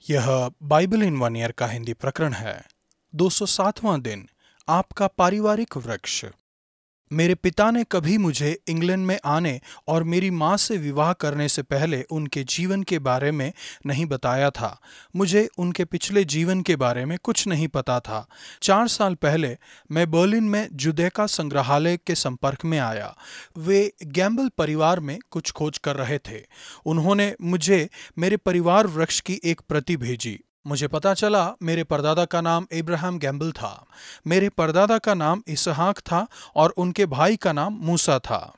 यह Bible in one year का हिंदी प्रकरण है। 207वां दिन, आपका पारिवारिक वृक्ष। मेरे पिता ने कभी मुझे इंग्लैंड में आने और मेरी माँ से विवाह करने से पहले उनके जीवन के बारे में नहीं बताया था। मुझे उनके पिछले जीवन के बारे में कुछ नहीं पता था। 4 साल पहले मैं बर्लिन में जुदेका संग्रहालय के संपर्क में आया। वे गैम्बल परिवार में कुछ खोज कर रहे थे। उन्होंने मुझे मेरे परिवार वृक्ष की एक प्रति भेजी। मुझे पता चला मेरे परदादा का नाम अब्राहम गैम्बल था। मेरे परदादा का नाम इसहाक था और उनके भाई का नाम मूसा था।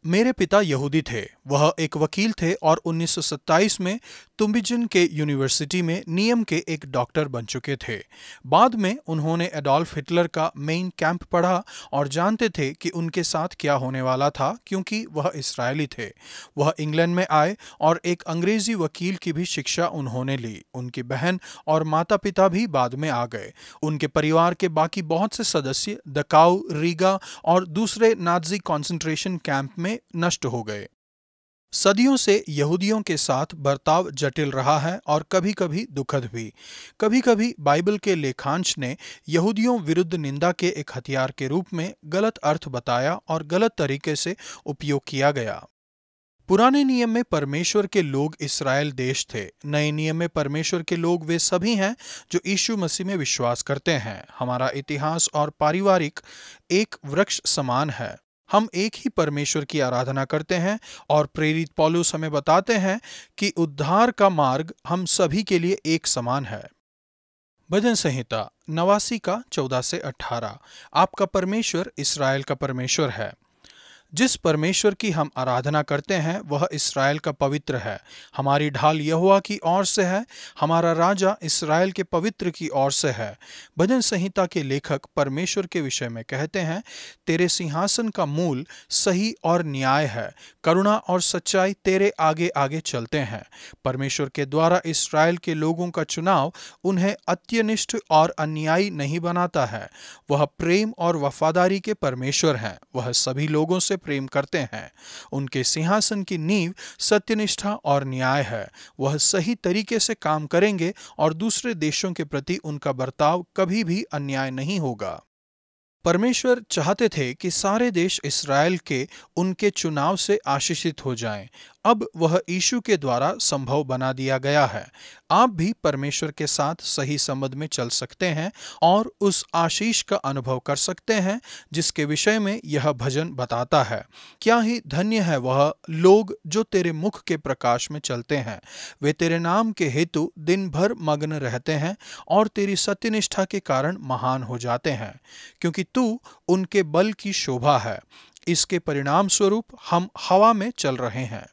मेरे पिता यहूदी थे। वह एक वकील थे और 1927 में तुम्बिजन के यूनिवर्सिटी में नियम के एक डॉक्टर बन चुके थे। बाद में उन्होंने एडोल्फ हिटलर का मेन कैंप पढ़ा और जानते थे कि उनके साथ क्या होने वाला था, क्योंकि वह इस्राएली थे। वह इंग्लैंड में आए और एक अंग्रेजी वकील की भी शिक्षा उन्होंने ली। उनकी बहन और माता पिता भी बाद में आ गए। उनके परिवार के बाकी बहुत से सदस्य दकाउ, रीगा और दूसरे नाज़ी कॉन्सेंट्रेशन कैंप में नष्ट हो गए। सदियों से यहूदियों के साथ बर्ताव जटिल रहा है और कभी कभी दुखद भी। कभी कभी बाइबल के लेखांश ने यहूदियों विरुद्ध निंदा के एक हथियार के रूप में गलत अर्थ बताया और गलत तरीके से उपयोग किया गया। पुराने नियम में परमेश्वर के लोग इस्राएल देश थे। नए नियम में परमेश्वर के लोग वे सभी हैं जो यीशु मसीह में विश्वास करते हैं। हमारा इतिहास और पारिवारिक एक वृक्ष समान है। हम एक ही परमेश्वर की आराधना करते हैं और प्रेरित पौलुस हमें बताते हैं कि उद्धार का मार्ग हम सभी के लिए एक समान है। भजन संहिता 89 का 14 से 18। आपका परमेश्वर इस्राएल का परमेश्वर है। जिस परमेश्वर की हम आराधना करते हैं वह इस्राएल का पवित्र है। हमारी ढाल यहोवा की ओर से है, हमारा राजा इस्राएल के पवित्र की ओर से है। भजन संहिता के लेखक परमेश्वर के विषय में कहते हैं, तेरे सिंहासन का मूल सही और न्याय है, करुणा और सच्चाई तेरे आगे आगे चलते हैं। परमेश्वर के द्वारा इस्राएल के लोगों का चुनाव उन्हें अत्यनिष्ठ और अन्यायी नहीं बनाता है। वह प्रेम और वफादारी के परमेश्वर हैं। वह सभी लोगों से प्रेम करते हैं। उनके सिंहासन की नींव सत्यनिष्ठा और न्याय है। वह सही तरीके से काम करेंगे और दूसरे देशों के प्रति उनका बर्ताव कभी भी अन्याय नहीं होगा। परमेश्वर चाहते थे कि सारे देश इस्राएल के उनके चुनाव से आशीषित हो जाएं। अब वह यीशु के द्वारा संभव बना दिया गया है। आप भी परमेश्वर के साथ सही संबंध में चल सकते हैं और उस आशीष का अनुभव कर सकते हैं जिसके विषय में यह भजन बताता है। क्या ही धन्य है वह लोग जो तेरे मुख के प्रकाश में चलते हैं। वे तेरे नाम के हेतु दिन भर मग्न रहते हैं और तेरी सत्यनिष्ठा के कारण महान हो जाते हैं, क्योंकि तू उनके बल की शोभा है। इसके परिणाम स्वरूप हम हवा में चल रहे हैं।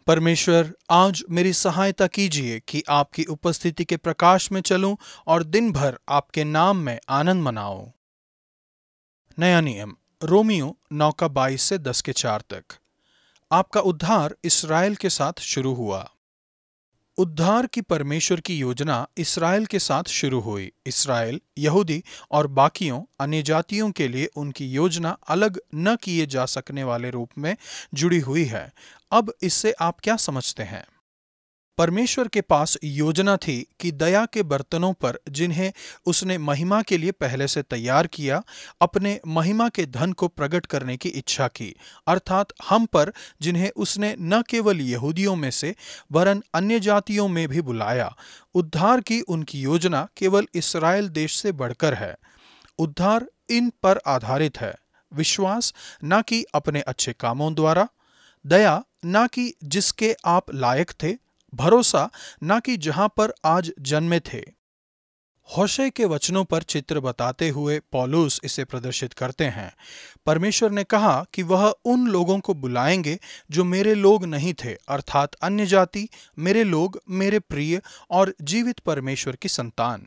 परमेश्वर, आज मेरी सहायता कीजिए कि आपकी उपस्थिति के प्रकाश में चलूं और दिन भर आपके नाम में आनंद मनाऊं। नया नियम, रोमियो 9 का 22 से 10 के 4 तक। आपका उद्धार इस्राएल के साथ शुरू हुआ। उद्धार की परमेश्वर की योजना इस्राएल के साथ शुरू हुई। इस्राएल, यहूदी और बाकियों अन्य जातियों के लिए उनकी योजना अलग न किए जा सकने वाले रूप में जुड़ी हुई है। अब इससे आप क्या समझते हैं? परमेश्वर के पास योजना थी कि दया के बर्तनों पर, जिन्हें उसने महिमा के लिए पहले से तैयार किया, अपने महिमा के धन को प्रकट करने की इच्छा की, अर्थात हम पर, जिन्हें उसने न केवल यहूदियों में से वरन अन्य जातियों में भी बुलाया। उद्धार की उनकी योजना केवल इस्राएल देश से बढ़कर है। उद्धार इन पर आधारित है: विश्वास न कि अपने अच्छे कामों द्वारा, दया न कि जिसके आप लायक थे, भरोसा न कि जहां पर आज जन्मे थे। होशे के वचनों पर चित्र बताते हुए पौलुस इसे प्रदर्शित करते हैं। परमेश्वर ने कहा कि वह उन लोगों को बुलाएंगे जो मेरे लोग नहीं थे, अर्थात अन्य जाति, मेरे लोग, मेरे प्रिय और जीवित परमेश्वर की संतान।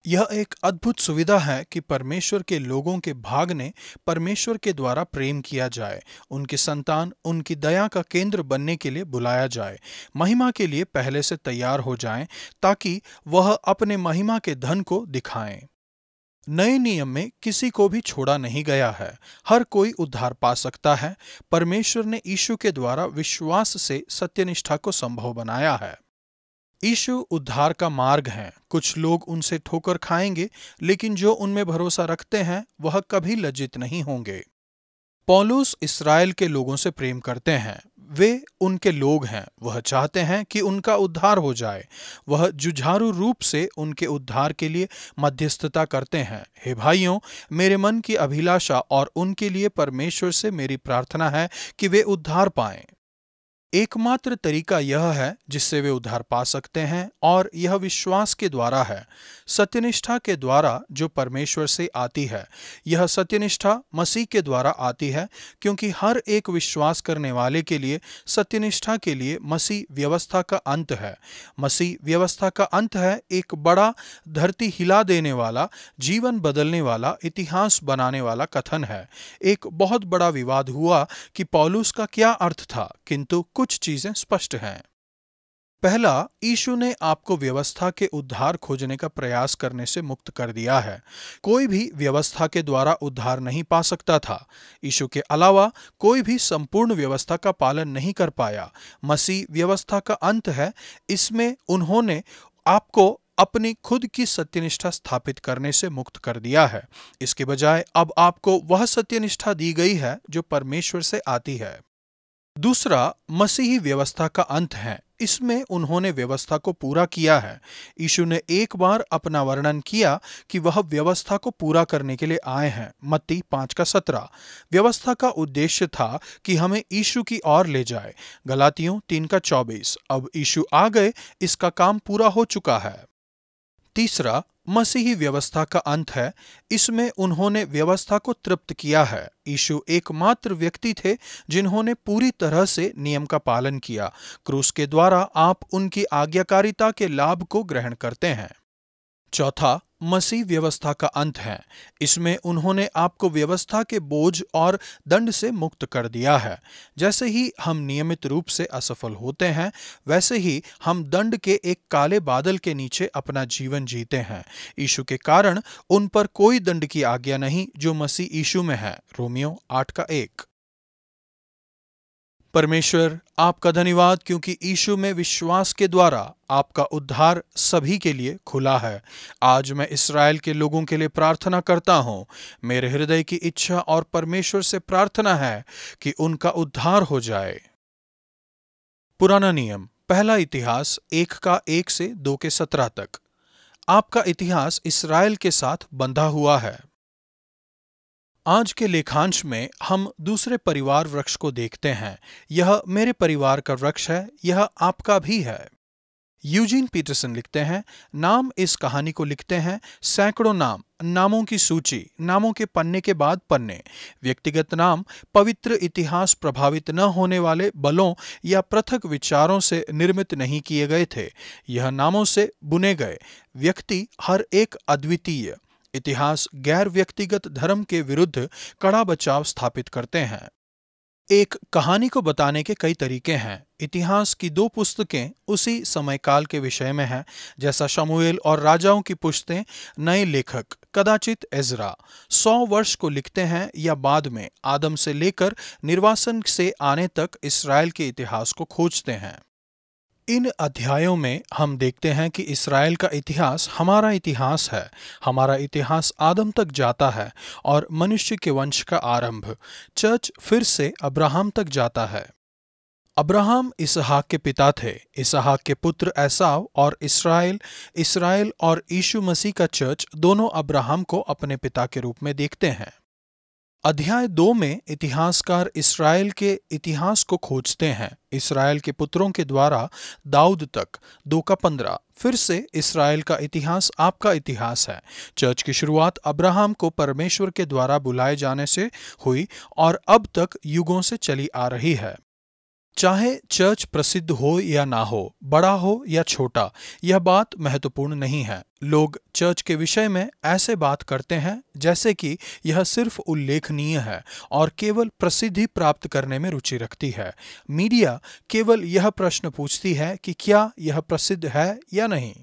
यह एक अद्भुत सुविधा है कि परमेश्वर के लोगों के भागने परमेश्वर के द्वारा प्रेम किया जाए, उनकी संतान उनकी दया का केंद्र बनने के लिए बुलाया जाए, महिमा के लिए पहले से तैयार हो जाएं, ताकि वह अपने महिमा के धन को दिखाएं। नए नियम में किसी को भी छोड़ा नहीं गया है। हर कोई उद्धार पा सकता है। परमेश्वर ने यीशु के द्वारा विश्वास से सत्यनिष्ठा को संभव बनाया है। यीशु उद्धार का मार्ग हैं। कुछ लोग उनसे ठोकर खाएंगे, लेकिन जो उनमें भरोसा रखते हैं वह कभी लज्जित नहीं होंगे। पौलुस इस्राएल के लोगों से प्रेम करते हैं। वे उनके लोग हैं। वह चाहते हैं कि उनका उद्धार हो जाए। वह जुझारू रूप से उनके उद्धार के लिए मध्यस्थता करते हैं। हे भाइयों, मेरे मन की अभिलाषा और उनके लिए परमेश्वर से मेरी प्रार्थना है कि वे उद्धार पाएं। एकमात्र तरीका यह है जिससे वे उद्धार पा सकते हैं, और यह विश्वास के द्वारा है, सत्यनिष्ठा के द्वारा जो परमेश्वर से आती है। यह सत्यनिष्ठा मसीह के द्वारा आती है, क्योंकि हर एक विश्वास करने वाले के लिए सत्यनिष्ठा के लिए मसीह व्यवस्था का अंत है। मसीह व्यवस्था का अंत है एक बड़ा, धरती हिला देने वाला, जीवन बदलने वाला, इतिहास बनाने वाला कथन है। एक बहुत बड़ा विवाद हुआ कि पौलुस का क्या अर्थ था, किंतु कुछ चीजें स्पष्ट हैं। पहला, यीशु ने आपको व्यवस्था के उद्धार खोजने का प्रयास करने से मुक्त कर दिया है। कोई भी व्यवस्था के द्वारा उद्धार नहीं पा सकता था। यीशु के अलावा कोई भी संपूर्ण व्यवस्था का पालन नहीं कर पाया। मसीह व्यवस्था का अंत है। इसमें उन्होंने आपको अपनी खुद की सत्यनिष्ठा स्थापित करने से मुक्त कर दिया है। इसके बजाय अब आपको वह सत्यनिष्ठा दी गई है जो परमेश्वर से आती है। दूसरा, मसीही व्यवस्था का अंत है। इसमें उन्होंने व्यवस्था को पूरा किया है। यीशु ने एक बार अपना वर्णन किया कि वह व्यवस्था को पूरा करने के लिए आए हैं। मत्ती 5:17। व्यवस्था का उद्देश्य था कि हमें यीशु की ओर ले जाए। गलातियों 3:24। अब यीशु आ गए, इसका काम पूरा हो चुका है। तीसरा, मसीही व्यवस्था का अंत है। इसमें उन्होंने व्यवस्था को तृप्त किया है। यीशु एकमात्र व्यक्ति थे जिन्होंने पूरी तरह से नियम का पालन किया। क्रूस के द्वारा आप उनकी आज्ञाकारिता के लाभ को ग्रहण करते हैं। चौथा, मसीह व्यवस्था का अंत है। इसमें उन्होंने आपको व्यवस्था के बोझ और दंड से मुक्त कर दिया है। जैसे ही हम नियमित रूप से असफल होते हैं, वैसे ही हम दंड के एक काले बादल के नीचे अपना जीवन जीते हैं। यीशु के कारण उन पर कोई दंड की आज्ञा नहीं जो मसीह यीशु में है। रोमियो 8:1। परमेश्वर आपका धन्यवाद, क्योंकि यीशु में विश्वास के द्वारा आपका उद्धार सभी के लिए खुला है। आज मैं इस्राएल के लोगों के लिए प्रार्थना करता हूँ। मेरे हृदय की इच्छा और परमेश्वर से प्रार्थना है कि उनका उद्धार हो जाए। पुराना नियम, पहला इतिहास 1:1 से 2:17 तक। आपका इतिहास इस्राएल के साथ बंधा हुआ है। आज के लेखांश में हम दूसरे परिवार वृक्ष को देखते हैं। यह मेरे परिवार का वृक्ष है, यह आपका भी है। यूजीन पीटरसन लिखते हैं, नाम इस कहानी को लिखते हैं सैकड़ों नाम, नामों की सूची, नामों के पन्ने के बाद पन्ने। व्यक्तिगत नाम पवित्र इतिहास प्रभावित न होने वाले बलों या पृथक विचारों से निर्मित नहीं किए गए थे। यह नामों से बुने गए। व्यक्ति हर एक अद्वितीय। इतिहास गैर व्यक्तिगत धर्म के विरुद्ध कड़ा बचाव स्थापित करते हैं। एक कहानी को बताने के कई तरीके हैं। इतिहास की 2 पुस्तकें उसी समयकाल के विषय में हैं, जैसा शमूएल और राजाओं की पुस्तकें नए लेखक, कदाचित एजरा, 100 वर्ष को लिखते हैं या बाद में आदम से लेकर निर्वासन से आने तक इस्राएल के इतिहास को खोजते हैं। इन अध्यायों में हम देखते हैं कि इस्राएल का इतिहास हमारा इतिहास है। हमारा इतिहास आदम तक जाता है और मनुष्य के वंश का आरंभ। चर्च फिर से अब्राहम तक जाता है। अब्राहम इसहाक के पिता थे। इसहाक के पुत्र एसाव और इस्राएल, इस्राएल और यीशु मसीह का चर्च दोनों अब्राहम को अपने पिता के रूप में देखते हैं। अध्याय 2 में इतिहासकार इस्राएल के इतिहास को खोजते हैं। इस्राएल के पुत्रों के द्वारा दाऊद तक, 2:15। फिर से इस्राएल का इतिहास आपका इतिहास है। चर्च की शुरुआत अब्राहम को परमेश्वर के द्वारा बुलाए जाने से हुई और अब तक युगों से चली आ रही है। चाहे चर्च प्रसिद्ध हो या ना हो, बड़ा हो या छोटा, यह बात महत्वपूर्ण नहीं है। लोग चर्च के विषय में ऐसे बात करते हैं जैसे कि यह सिर्फ उल्लेखनीय है और केवल प्रसिद्धि प्राप्त करने में रुचि रखती है। मीडिया केवल यह प्रश्न पूछती है कि क्या यह प्रसिद्ध है या नहीं।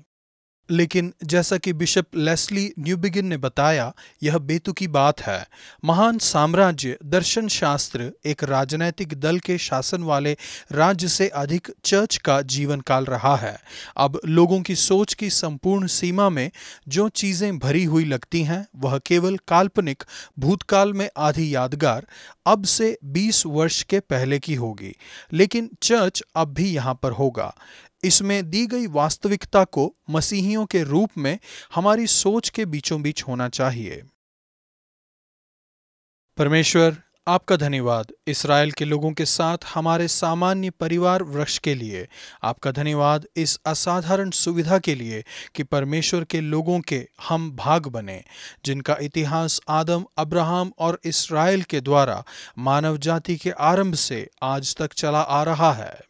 लेकिन जैसा कि बिशप लेस्ली न्यूबिगिन ने बताया, यह बेतुकी बात है। महान साम्राज्य दर्शन शास्त्र एक राजनैतिक दल के शासन वाले राज्य से अधिक चर्च का जीवन काल रहा है। अब लोगों की सोच की संपूर्ण सीमा में जो चीजें भरी हुई लगती हैं, वह केवल काल्पनिक, भूतकाल में आधी यादगार, अब से 20 वर्ष के पहले की होगी। लेकिन चर्च अब भी यहां पर होगा। इसमें दी गई वास्तविकता को मसीहियों के रूप में हमारी सोच के बीचों बीच होना चाहिए। परमेश्वर, आपका धन्यवाद इस्राएल के लोगों के साथ हमारे सामान्य परिवार वृक्ष के लिए। आपका धन्यवाद इस असाधारण सुविधा के लिए कि परमेश्वर के लोगों के हम भाग बने, जिनका इतिहास आदम, अब्राहम और इस्राएल के द्वारा मानव जाति के आरंभ से आज तक चला आ रहा है।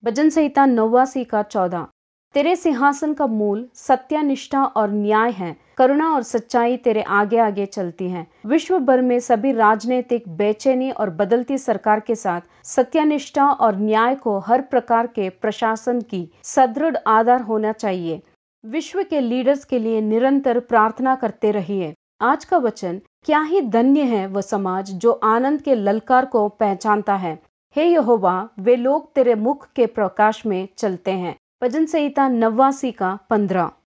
भजन संहिता 89 का 14। तेरे सिंहासन का मूल सत्य, निष्ठा और न्याय है। करुणा और सच्चाई तेरे आगे आगे चलती हैं। विश्व भर में सभी राजनीतिक बेचैनी और बदलती सरकार के साथ सत्यनिष्ठा और न्याय को हर प्रकार के प्रशासन की सुदृढ़ आधार होना चाहिए। विश्व के लीडर्स के लिए निरंतर प्रार्थना करते रहिए। आज का वचन, क्या ही धन्य है वह समाज जो आनंद के ललकार को पहचानता है। हे यहोवा, वे लोग तेरे मुख के प्रकाश में चलते हैं। भजन संहिता 89 का 15।